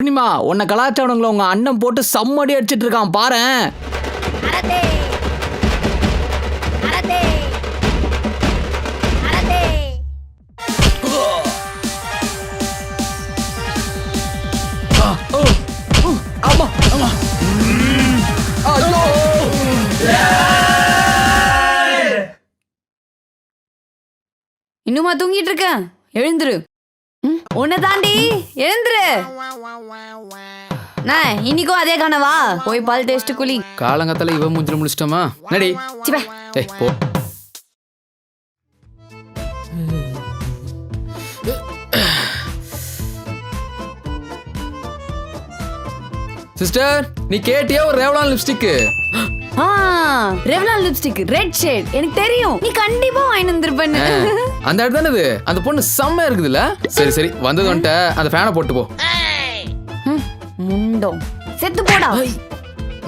பூர்ணிமா உன்னை கலாச்சாரங்களை உங்க அண்ணன் போட்டு சம்மடி அடிச்சிட்டு இருக்கான் பாரேன். இன்னுமா தூங்கிட்டு இருக்க? எழுந்துரு. உன்னை தாண்டி எழுந்துரு. இன்னைக்கும் அதே கனவா? போய் பால் டேஸ்ட் குளி. காலங்கத்தால இவன் மூஞ்சில முடிச்சிட்டோமா? நடி போ. சிஸ்டர் நீ கேட்டியா ஒரு Revlon lipstick? Revlon lipstick red shade எனக்கு தெரியும். நீ கண்டிப்பா வாங்கி வந்திருப்பேன்னு. அந்த இடத்துல தானே அந்த பொண்ணு செம்மையா இருக்குதுல்ல? சரி சரி வந்தது வந்துட்ட அந்த ஃபேனை போட்டு போ. முண்டோ செத்து போடா.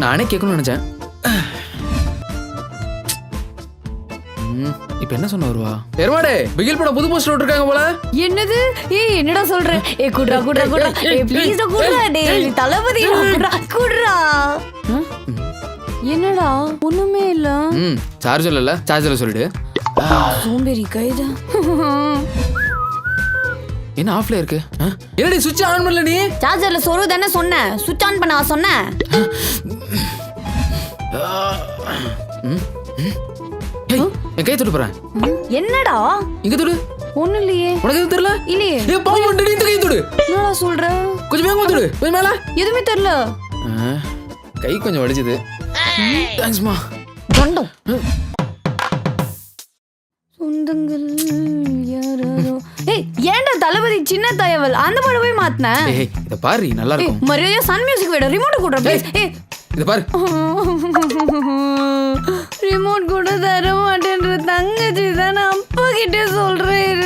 நானே கேட்கணும்னு நினைச்சேன். இப்ப என்ன சொன்ன வருவா? எருமாடே பிகில் பட புது போஸ்டர் விட்டுருக்காங்க போல. என்னது? என்னடா சொல்ற? குட்ரா குட்ரா குட்ரா. ப்ளீஸ் குட்ரா. டேய் தளபதி குட்ரா. என்னடா ஒண்ணுமே இல்ல. சார்ஜர் இல்ல, சார்ஜர்ல சொல்லிடு. சோம்பேறி கைதா. என்ன ஆஃப்ல இருக்கு? என்னடி சுவிட்ச் ஆன் பண்ணல நீ? சார்ஜர்ல சொரு தானே சொன்னேன். சுவிட்ச் ஆன் பண்ண சொன்னேன். என் கை தொட்டு போறேன். என்னடா இங்க தொடு. ஒண்ணு இல்லையே. உனக்கு எதுவும் தெரியல? இல்லையே. ஏ பாவு வந்தடி இந்த கை தொடு. என்னடா சொல்ற? கொஞ்சம் வேகமா தொடு. போய் மேல. எதுமே தெரியல. கை கொஞ்சம் வலிக்குது. தேங்க்ஸ்மா. கண்டம். சொந்தங்கள் யாரோ. ஏன்டா தளபதி சின்ன தயவல் அந்த படம் போய் மாத்துன? இத பாரு நல்லா இருக்கும். மரியாதையா சன் மியூசிக் வேட ரிமோட் கூட ப்ளீஸ். இத பாரு. ரிமோட் கூட தர மாட்டேன்ற தங்கச்சி தான் அப்பா கிட்ட சொல்றேன்.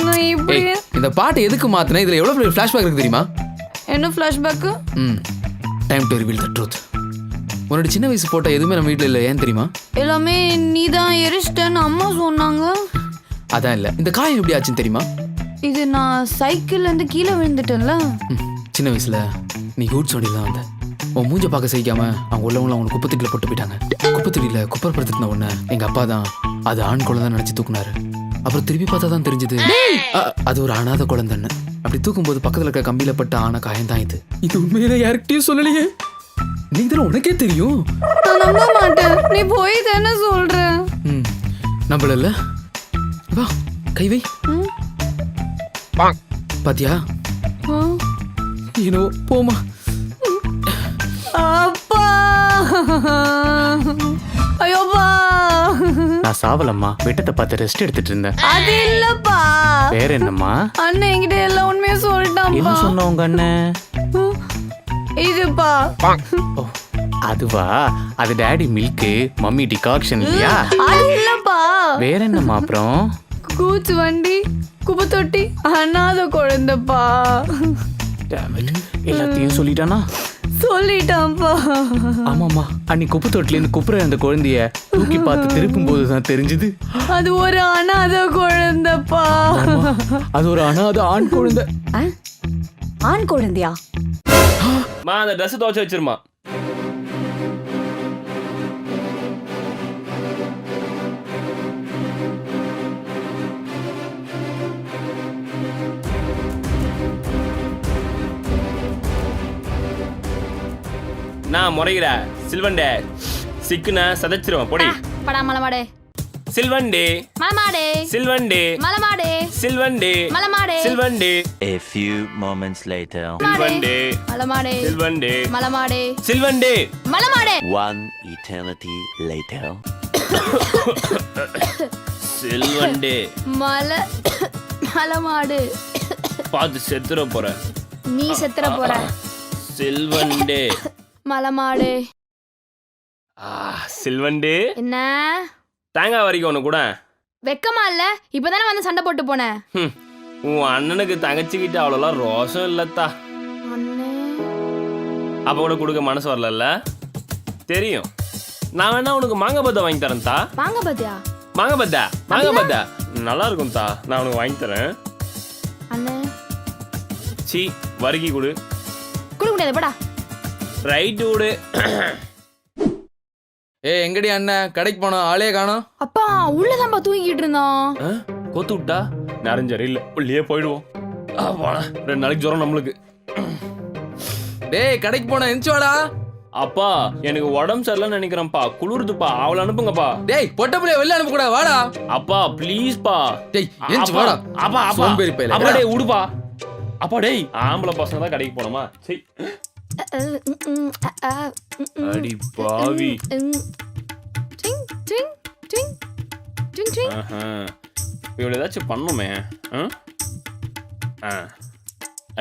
நான் இப்படி இந்த பாட்டு எதுக்கு மாத்துன? இதுல எவ்வளவு பெரிய ஃபிளாஷ்பேக் இருக்கு தெரியுமா? என்ன flashback? Time to reveal the truth. உன்னோட சின்ன வயசு போட்டோ எதுவுமே நம்ம வீட்டில் இல்லை. ஏன் தெரியுமா? எல்லாமே நீதான் எரிச்சிட்டேன்னு அம்மா சொன்னாங்க. அதான் இல்லை. இந்த காயம் எப்படி ஆச்சுன்னு தெரியுமா? இது நான் சைக்கிள்ல இருந்து கீழே விழுந்துட்டேன்ல. சின்ன வயசுல நீ கூட்ஸ் வண்டியில் தான் வந்த. உன் மூஞ்ச பார்க்க சகிக்காம அவங்க உள்ளவங்களும் அவங்க குப்பத்தொட்டியில் போட்டு போயிட்டாங்க. குப்பத்தொட்டியில் குப்பரப்படுத்தின உடனே எங்க அப்பா தான் அது ஆண் குழந்தை நினைச்சு தூக்குனாரு. அப்புறம் திருப்பி பார்த்தா தான் தெரிஞ்சது அது ஒரு அனாதை குழந்தைன்னு. அப்படி தூக்கும்போது பக்கத்துல இருக்க கம்பியில பட்ட ஆன காயம் தான் இது. இது உண்மையில யாருக்கிட்டையும் சொல்லலையே. நீ இதெல்லாம் உனக்கே தெரியும். நான் நம்ப மாட்டேன். நீ போய் தானே சொல்ற. நம்பல. வா கை வை. பாத்தியா? ஏனோ போமா. அப்பா ஐயோப்பா. நான் சாவலம்மா, வெட்டத்தை பார்த்து ரெஸ்ட் எடுத்துட்டு இருந்தேன். அது இல்லப்பா. வேற என்னம்மா? அண்ணன் என்கிட்ட எல்லாம் உண்மையா சொல்லிட்டான். என்ன சொன்ன உங்க அண்ணன்? இதுப்பா. அதுவா? அது டாடி மில்க் மம்மி டிகாக்ஷன் இல்லையா? அது இல்லப்பா. வேற என்னம்மா? அப்புறம் கூச்சு வண்டி குப்பை தொட்டி அனாத குழந்தைப்பா. எல்லாத்தையும் சொல்லிட்டானா? சொல்லிட்டான்ப்பா. ஆமாம்மா, அன்னைக்கு குப்பை தொட்டில இருந்து குப்புற அந்த குழந்தைய தூக்கி பார்த்து திருப்பும் போதுதான் தெரிஞ்சது அது ஒரு அனாத குழந்தைப்பா. அது ஒரு அனாத ஆண் குழந்தை. ஆண் குழந்தையா? அந்த ட்ரெஸ் துவைச்சு வச்சிருமா. நான் முறைகிற சில்வண்டே சிக்குன சதைச்சிருவேன் பொடி. படா மலமாடே. சில்வண்டே மலமாடே. சில்வண்டே மலமாடே. சில்வண்டே மலமாடே. சில்வண்டே. A few moments later. சில்வண்டே மலமாடே. சில்வண்டே மலமாடே. சில்வண்டே மலமாடே. One eternity later. சில்வண்டே மலமாடு. பாத்து செத்துற போற. நீ செத்துற போற. சில்வண்டே மலமாடு. சில்வண்டே. என்ன தேங்காய் வரைக்கும் ஒன்று கூட வெக்கமா இல்ல? இப்பதானே வந்து சண்டை போட்டு போனேன். உன் அண்ணனுக்கு தங்கச்சிக்கிட்ட அவ்வளோலாம் ரோஷம் இல்லத்தா. அப்ப கூட கொடுக்க மனசு வரல. தெரியும். நான் வேணா உனக்கு மாங்காய் பத்தா வாங்கி தரேன் தா. மாங்காய் பத்தியா? மாங்காய் பத்தா மாங்காய் பத்தா நல்லா இருக்கும் தா. நான் உனக்கு வாங்கி தரேன். அண்ணே சி வறுக்கி கொடு. குளிக்க முடியாது போடா. ரைட் விடு. எங்கடி அண்ணன் கடைக்கு போனோம், ஆளே காணோம். அப்பா உள்ளதான்பா தூங்கிட்டு இருந்தான். ஆ, கோத்து விட்டா நிறைஞ்சரி இல்லை, உள்ளே போயிடுவோம். போனா 2 நாளைக்கு ஜுரம் நம்மளுக்கு. டேய் கடைக்கு போனோம், எந்திச்சு வாடா. அப்பா எனக்கு உடம்பு சரியில்லைன்னு நினைக்கிறேன்ப்பா, குளிருதுப்பா, அவளை அனுப்புங்கப்பா. டேய் பொட்ட புள்ளைய வெளில அனுப்ப கூட, வாடா. அப்பா ப்ளீஸ் பா. டேய் எந்திச்சு வாடா. அப்பா அப்பா சோம்பேறி பயலே. அப்பா டேய் விடுப்பா. அப்பா டேய் ஆம்பளை பசங்க தான் கடைக்கு போனோமா? சரி அடி பாவி. Drink drink drink drink drink. இவ்வளோ ஏதாச்சும் பண்ணுமே.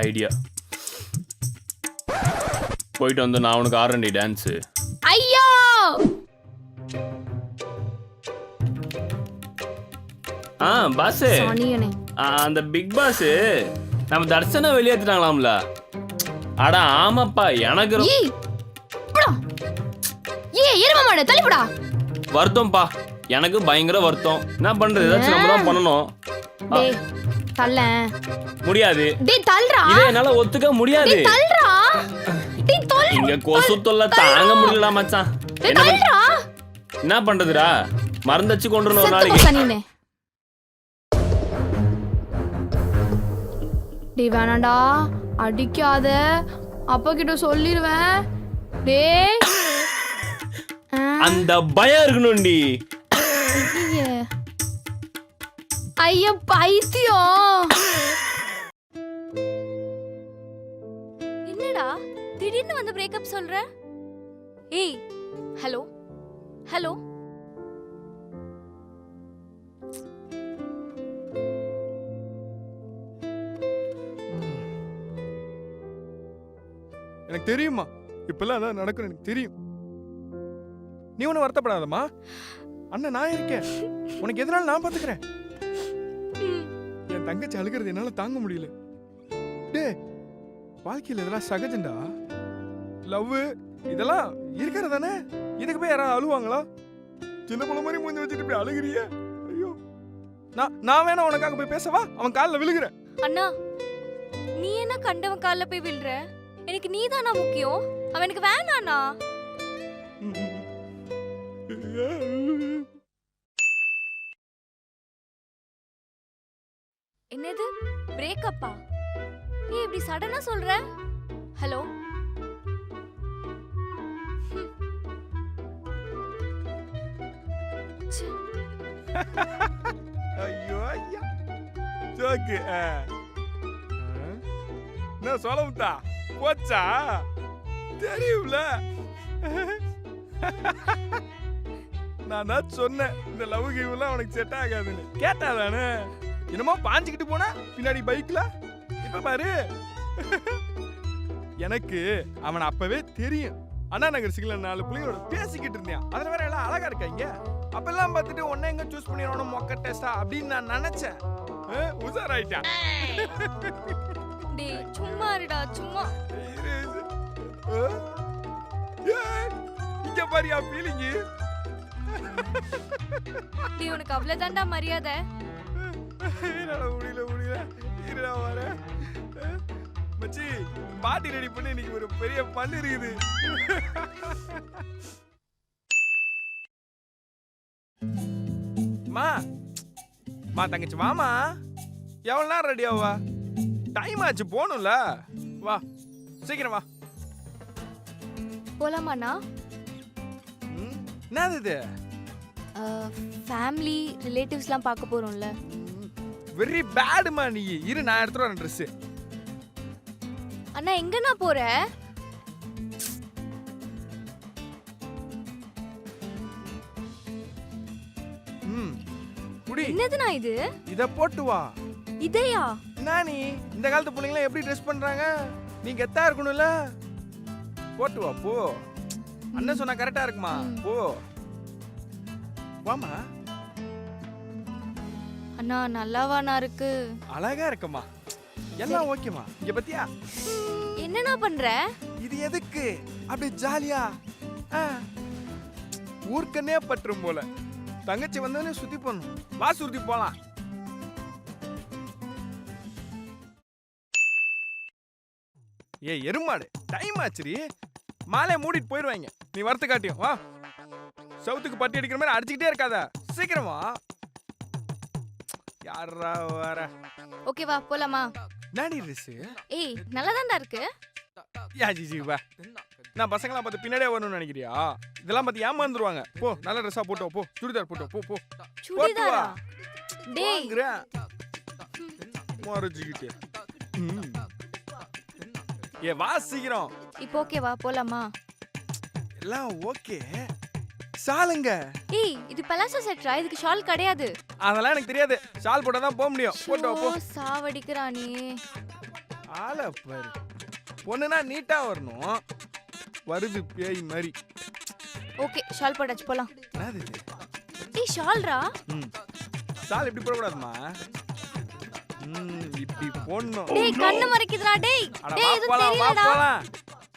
ஐடியா போயிட்டு வந்து நான் உனக்கு ஆடுறேன்டி டான்ஸு. ஐயோ பாஸ், சனியனே. அந்த பிக் பாஸ் நம்ம தர்சனை வெளியேற்றிட்டாங்களாம்ல. அட ஆமாப்பா, எனக்கு ஏய் போடா. ஏய் எருமை மாடு தள்ளி போடா. வருத்தம்ப்பா, எனக்கு பயங்கர வருத்தம். என்ன பண்றது, ஏதாச்சும் நம்ம தான் பண்ணணும். டேய் தள்ள முடியாது, டேய் தள்ளுடா. இதை என்னால ஒத்துக்க முடியாது. டேய் தள்ளுடா. டேய் தள்ளு. இங்க கொசு தொல்லை தாங்க முடியல மச்சான். டேய் தள்ளுடா. என்ன பண்றதுடா, மறந்துச்சு கொண்டுறணும் ஒரு செத்து நாளைக்கு. போ சனியனே. டேய் வேணாண்டா, அடிக்காத, அப்பா கிட்ட சொல்லிடுவேன். டேய் அந்த பயம் இருக்கணும்டி. ஐயா பைத்தியம். என்னடா திடீர்னு வந்து பிரேக்கப் சொல்ற? ஏய் ஹலோ ஹலோ. எனக்கு தெரியுமா, இப்பெல்லாம் அதான் நடக்கும், எனக்கு தெரியும். நீ ஒன்றும் வருத்தப்படாதம்மா, அண்ணன் நான் இருக்கேன், உனக்கு எதனால நான் பார்த்துக்கிறேன். என் தங்கச்சி அழுகிறது என்னால தாங்க முடியல. டே வாழ்க்கையில் இதெல்லாம் சகஜண்டா, லவ் இதெல்லாம் இருக்கிறதானே. இதுக்கு போய் யாராவது அழுவாங்களா? சின்ன பிள்ளை மாதிரி மூஞ்சி வச்சுட்டு போய் அழுகிறிய. ஐயோ, நான் வேணா உனக்காக போய் பேசவா? அவன் காலில் விழுகிறேன். அண்ணா நீ என்ன கண்டவன் கால்ல போய் விழுற? எனக்கு நீதானா முக்கியம், அவன் எனக்கு வேணாண்ணா. என்னது பிரேக்கப்பா? நீ இப்படி சடனா சொல்ற? ஹலோ ஐயோ ஐயா ஜோக்கு. என்ன சொல்ல முத்தா போச்சா? தெரியும்ல, நான் தான் சொன்னேன் இந்த லவ் கிவ்லாம் அவனுக்கு செட் ஆகாதுன்னு. கேட்டாதானே என்னமோ பாஞ்சுக்கிட்டு போனா பின்னாடி பைக்ல. இப்ப பாரு, எனக்கு அவனை அப்பவே தெரியும். அண்ணா நகர் சிக்ல 4 பிள்ளைங்களோட பேசிக்கிட்டு இருந்தேன். அதுல வேற எல்லாம் அழகா இருக்காங்க. அப்பெல்லாம் பார்த்துட்டு உன்னை எங்க சூஸ் பண்ணிடணும் மொக்க டெஸ்டா அப்படின்னு நான் நினைச்சேன். உசாராயிட்டான். டேய் சும்மா இருடா சும்மா. இங்க பாரியா ஃபீலிங். டேய் உனக்கு அவ்வளவுதான்டா மரியாதை. முடியல இருடா வரேன். மச்சி பாட்டி ரெடி பண்ணி இன்னைக்கு ஒரு பெரிய பண்ணு இருக்குது. மா தங்கச்சி வாமா, எவ்வளவு நேரம் ரெடி ஆவா? டைம் ஆச்சு போகணும்ல, வா சீக்கிரம் வா. போலாமாண்ணா? என்னது இது? ஃபேமிலி ரிலேட்டிவ்ஸ்லாம் பார்க்க போறோம்ல. வெரி பேடுமா நீ. இரு நான் எடுத்துட்டு வரேன் ட்ரெஸ். அண்ணா எங்கண்ணா போற? குடி. என்னதுண்ணா இது? இத போட்டு வா. இதையா? நானி இந்த காலத்து பிள்ளைங்களாம் எப்படி ட்ரெஸ் பண்றாங்க, நீ கெத்தா இருக்கணும்ல. போட்டு வா போ. அண்ணன் சொன்னா கரெக்டா இருக்குமா? போ வாமா. அண்ணா நல்லாவாண்ணா இருக்கு? அழகா இருக்கமா, எல்லாம் ஓகேமா. இங்க பத்தியா என்னண்ணா பண்ற? இது எதுக்கு அப்படி ஜாலியா ஊர்க்கனே பற்றும் போல. தங்கச்சி வந்தோடனே சுத்தி போடணும். வா சுத்தி போலாம். ஏய் எருமாடு டைம் ஆச்சுடி. மாலையை மூடிட்டு போயிடுவாங்க. நீ வரத்து காட்டியும் வா. சவுத்துக்கு பட்டி அடிக்கிற மாதிரி அடிச்சுக்கிட்டே இருக்காத. சீக்கிரமா. யாரா வர. ஓகேவா போலாமா? நாடி ட்ரெஸ்ஸு. ஏய் நல்லா இருக்கு. யா ஜி வா. நான் பசங்களாம் பார்த்து பின்னாடியே வரணும்னு நினைக்கிறியா? இதெல்லாம் பார்த்து ஏமாந்துருவாங்க. போ நல்ல ட்ரெஸ்ஸாக போட்டோ போ. சுடிதார் போட்டோ போ போ. சுடிதாரா? டேய் மறைச்சிக்கிட்டு. ஏ வா சீக்கிரம். இப்போ ஓகேவா போலாமா? எல்லாம் ஓகே. ஷாலுங்க. ஏய் இது பலாசோ செட்ரா, இதுக்கு ஷால் கிடையாது. அதெல்லாம் எனக்கு தெரியாது. ஷால் போட்டா தான் போக முடியும். போட்டோ போ. சாவடிக்கறானே. ஆளை பாரு. பொண்ணுனா நீட்டா வரணும். வருது பேய் மாதிரி. ஓகே ஷால் போட்டாச்சு போலாம். என்னது இது? ஏய் ஷால்ரா. ஷால் இப்படி போடக்கூடாதுமா. இப்படி போடணும். டேய் கண்ணு மறைக்குதுடா டேய். அட டேய் வா இது போலாம் வா தெரியலடா. போலாம்.